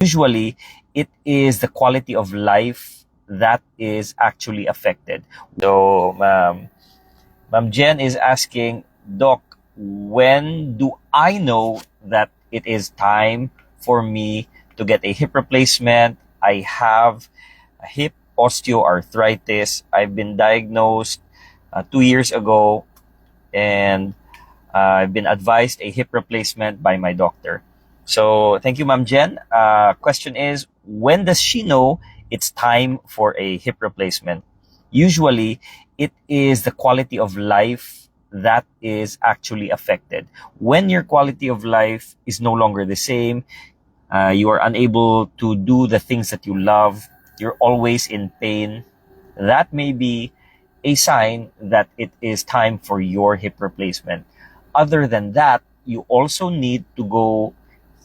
Usually, it is the quality of life that is actually affected. So, Ma'am Jen is asking, Doc, when do I know that it is time for me to get a hip replacement? I have a hip osteoarthritis. I've been diagnosed 2 years ago, and I've been advised a hip replacement by my doctor. So thank you, Ma'am Jen. Question is, when does she know it's time for a hip replacement? Usually, it is the quality of life that is actually affected. When your quality of life is no longer the same, you are unable to do the things that you love, you're always in pain, that may be a sign that it is time for your hip replacement. Other than that, you also need to go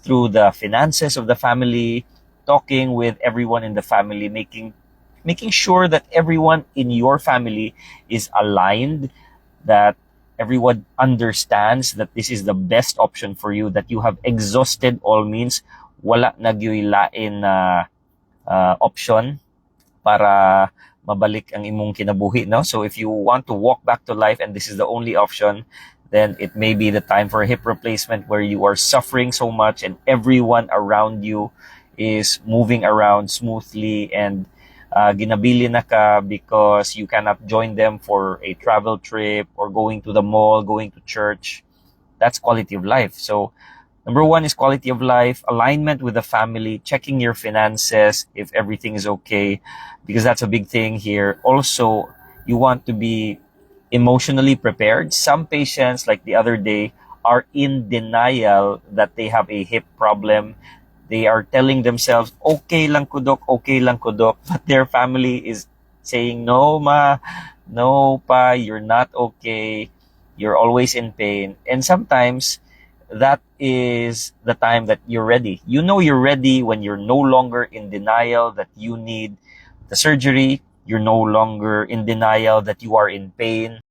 through the finances of the family, talking with everyone in the family, making sure that everyone in your family is aligned, that everyone understands that this is the best option for you, that you have exhausted all means, wala nagyuilain na option para mabalik ang imong kinabuhi, no? So if you want to walk back to life and this is the only option, then it may be the time for a hip replacement where you are suffering so much and everyone around you is moving around smoothly, and ginabili na ka because you cannot join them for a travel trip or going to the mall, going to church. That's quality of life. So number one is quality of life, alignment with the family, checking your finances if everything is okay, because that's a big thing here. Also, you want to be emotionally prepared. Some patients, like the other day, are in denial that they have a hip problem. They are telling themselves, okay lang ko, Doc, okay lang ko, Doc. But their family is saying, no, ma, no, pa, you're not okay. You're always in pain. And sometimes that is the time that you're ready. You know you're ready when you're no longer in denial that you need the surgery. You're no longer in denial that you are in pain.